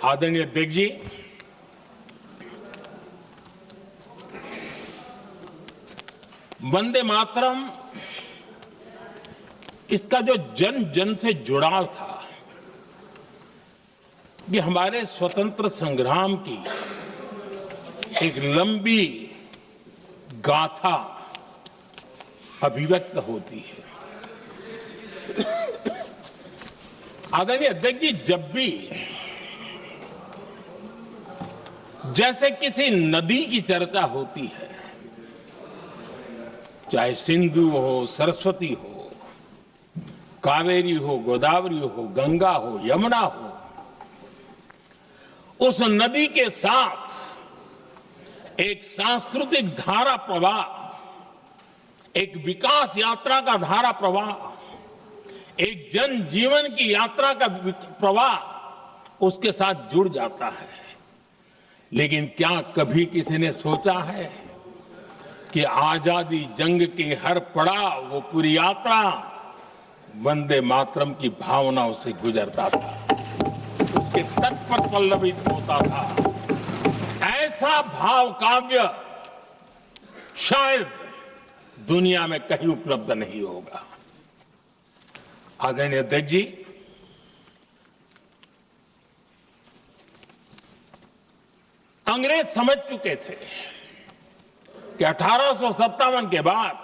आदरणीय अध्यक्ष जी, वंदे मातरम इसका जो जन जन से जुड़ाव था, ये हमारे स्वतंत्र संग्राम की एक लंबी गाथा अभिव्यक्त होती है। आदरणीय अध्यक्ष जी, जब भी जैसे किसी नदी की चर्चा होती है, चाहे सिंधु हो, सरस्वती हो, कावेरी हो, गोदावरी हो, गंगा हो, यमुना हो, उस नदी के साथ एक सांस्कृतिक धारा प्रवाह, एक विकास यात्रा का धारा प्रवाह, एक जन जीवन की यात्रा का प्रवाह उसके साथ जुड़ जाता है। लेकिन क्या कभी किसी ने सोचा है कि आजादी जंग के हर पड़ाव, वो पूरी यात्रा वंदे मातरम की भावनाओं से गुजरता था, उसके तट पर पल्लवित होता था। ऐसा भाव काव्य शायद दुनिया में कहीं उपलब्ध नहीं होगा। आदरणीय अध्यक्ष जी, अंग्रेज समझ चुके थे कि 1857 के बाद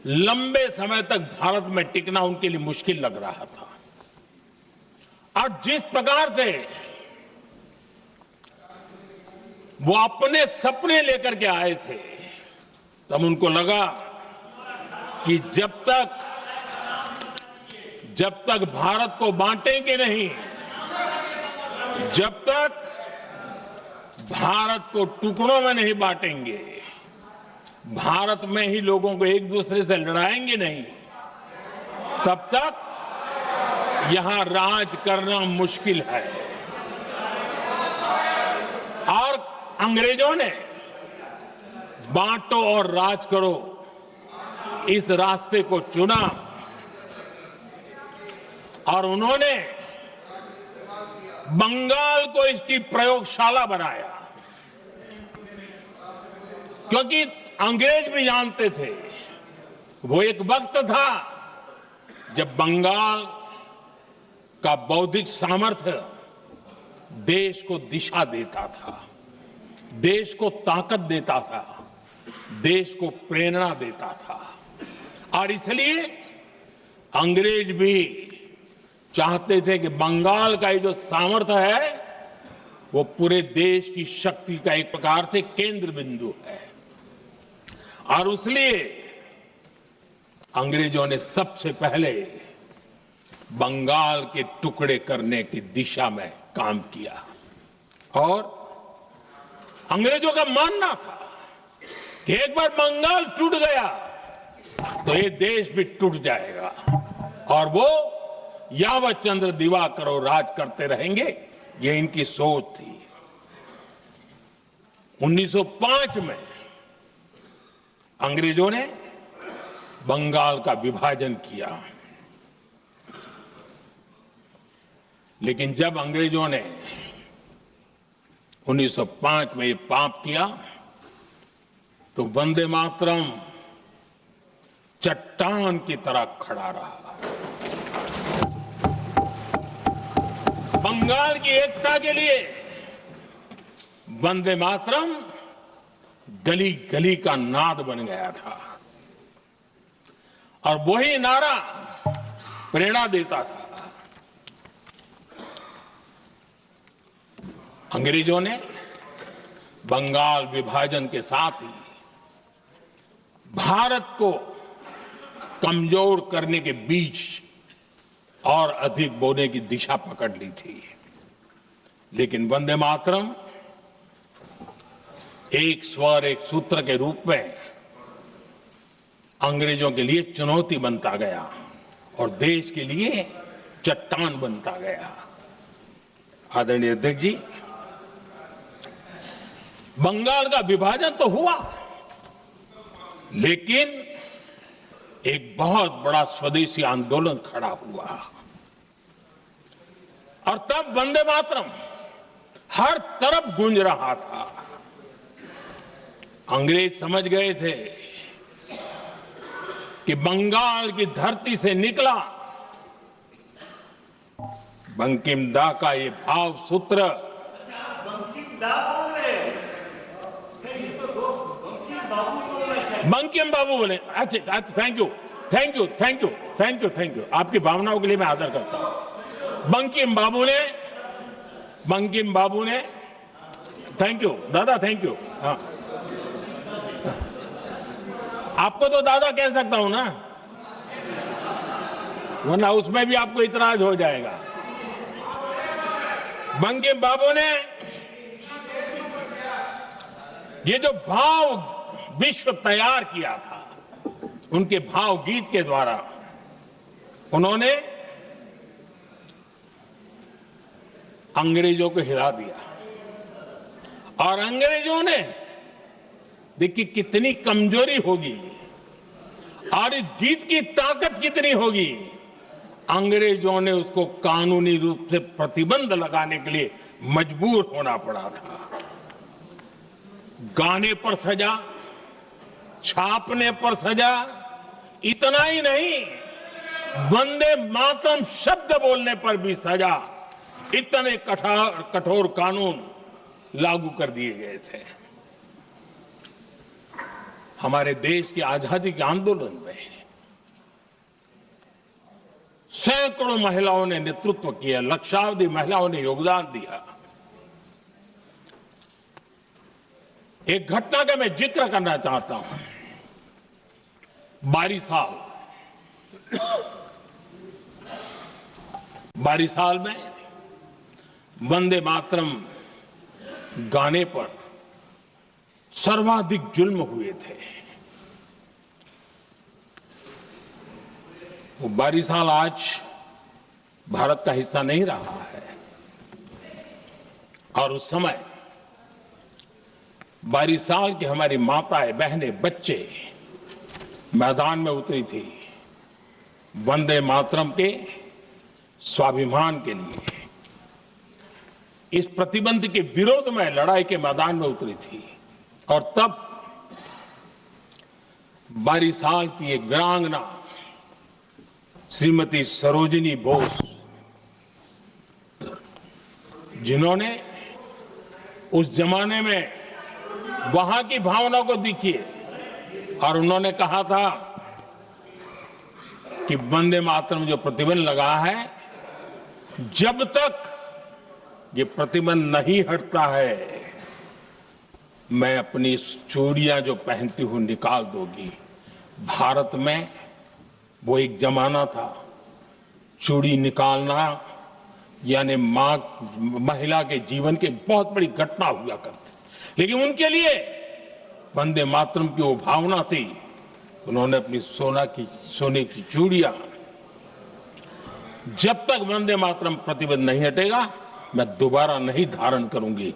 लंबे समय तक भारत में टिकना उनके लिए मुश्किल लग रहा था। और जिस प्रकार से वो अपने सपने लेकर के आए थे, तब उनको लगा कि जब तक भारत को बांटेंगे नहीं, जब तक भारत को टुकड़ों में नहीं बांटेंगे, भारत में ही लोगों को एक दूसरे से लड़ाएंगे नहीं, तब तक यहां राज करना मुश्किल है। और अंग्रेजों ने बांटो और राज करो इस रास्ते को चुना और उन्होंने बंगाल को इसकी प्रयोगशाला बनाया, क्योंकि अंग्रेज भी जानते थे वो एक वक्त था जब बंगाल का बौद्धिक सामर्थ्य देश को दिशा देता था, देश को ताकत देता था, देश को प्रेरणा देता था। और इसलिए अंग्रेज भी चाहते थे कि बंगाल का ये जो सामर्थ्य है वो पूरे देश की शक्ति का एक प्रकार से केंद्र बिंदु है। और इसलिए अंग्रेजों ने सबसे पहले बंगाल के टुकड़े करने की दिशा में काम किया। और अंग्रेजों का मानना था कि एक बार बंगाल टूट गया तो ये देश भी टूट जाएगा और वो यावत चंद्र दिवाकरो राज करते रहेंगे, ये इनकी सोच थी। 1905 में अंग्रेजों ने बंगाल का विभाजन किया, लेकिन जब अंग्रेजों ने 1905 में ये पाप किया तो वंदे मातरम चट्टान की तरह खड़ा रहा। बंगाल की एकता के लिए वंदे मातरम गली गली का नाद बन गया था और वही नारा प्रेरणा देता था। अंग्रेजों ने बंगाल विभाजन के साथ ही भारत को कमजोर करने के बीच और अधिक बोने की दिशा पकड़ ली थी। लेकिन वंदे मातरम एक स्वर एक सूत्र के रूप में अंग्रेजों के लिए चुनौती बनता गया और देश के लिए चट्टान बनता गया। आदरणीय अध्यक्ष जी, बंगाल का विभाजन तो हुआ, लेकिन एक बहुत बड़ा स्वदेशी आंदोलन खड़ा हुआ। और तब वंदे मातरम हर तरफ गूंज रहा था। अंग्रेज समझ गए थे कि बंगाल की धरती से निकला बंकिम दा का ये भाव सूत्र। बंकिम बाबू बोले। अच्छा, thank you thank you thank you thank you thank you, आपकी भावनाओं के लिए मैं आदर करता हूं। बंकिम बाबू ने थैंक यू दादा, थैंक यू। हाँ, आपको तो दादा कह सकता हूं ना, वरना उसमें भी आपको इतराज हो जाएगा। बंकिम बाबू ने ये जो भाव विश्व तैयार किया था, उनके भाव गीत के द्वारा उन्होंने अंग्रेजों को हिला दिया। और अंग्रेजों ने देखिए कितनी कमजोरी होगी और इस गीत की ताकत कितनी होगी। अंग्रेजों ने उसको कानूनी रूप से प्रतिबंध लगाने के लिए मजबूर होना पड़ा था। गाने पर सजा, छापने पर सजा, इतना ही नहीं, वंदे मातरम शब्द बोलने पर भी सजा। इतने कठोर कानून लागू कर दिए गए थे। हमारे देश की आजादी के आंदोलन में सैकड़ों महिलाओं ने नेतृत्व किया, लक्षावधि महिलाओं ने योगदान दिया। एक घटना का मैं जिक्र करना चाहता हूं। 22 साल में वंदे मातरम गाने पर सर्वाधिक जुल्म हुए थे। वो 22 साल आज भारत का हिस्सा नहीं रहा है। और उस समय 22 साल की हमारी माताएं, बहनें, बच्चे मैदान में उतरी थी वंदे मातरम के स्वाभिमान के लिए। इस प्रतिबंध के विरोध में लड़ाई के मैदान में उतरी थी। और तब 22 साल की एक वीरांगना श्रीमती सरोजिनी बोस, जिन्होंने उस जमाने में वहां की भावना को देखिए, और उन्होंने कहा था कि वंदे मातरम जो प्रतिबंध लगा है, जब तक ये प्रतिबंध नहीं हटता है, मैं अपनी चूड़ियां जो पहनती हूं निकाल दूंगी। भारत में वो एक जमाना था, चूड़ी निकालना यानी महिला के जीवन की बहुत बड़ी घटना हुआ करती। लेकिन उनके लिए वंदे मातरम की वो भावना थी। उन्होंने अपनी सोने की चूड़ियां, जब तक वंदे मातरम प्रतिबंध नहीं हटेगा मैं दोबारा नहीं धारण करूंगी,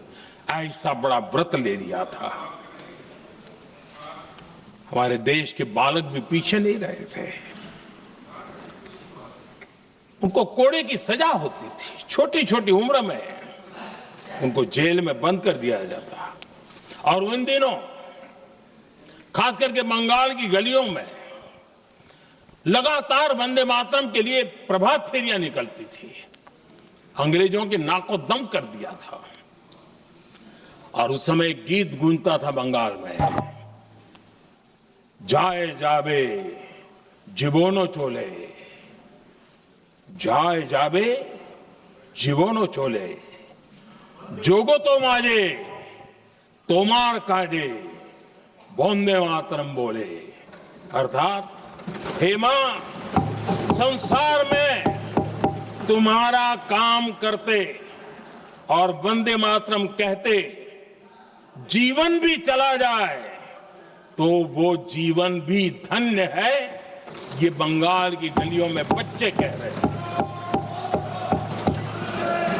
ऐसा बड़ा व्रत ले लिया था। हमारे देश के बालक भी पीछे नहीं रहे थे। उनको कोड़े की सजा होती थी, छोटी छोटी उम्र में उनको जेल में बंद कर दिया जाता। और उन दिनों खास करके बंगाल की गलियों में लगातार वंदे मातरम के लिए प्रभात फेरियां निकलती थी। अंग्रेजों के नाको दम कर दिया था। और उस समय एक गीत गूंजता था बंगाल में, जाए जाबे जीवनो चोले, जाए जाबे जीवनो चोले, जोगो तो माजे तोमार काजे, वंदे मातरम बोले। अर्थात हे मां, संसार में तुम्हारा काम करते और वंदे मातरम कहते जीवन भी चला जाए तो वो जीवन भी धन्य है। ये बंगाल की गलियों में बच्चे कह रहे हैं।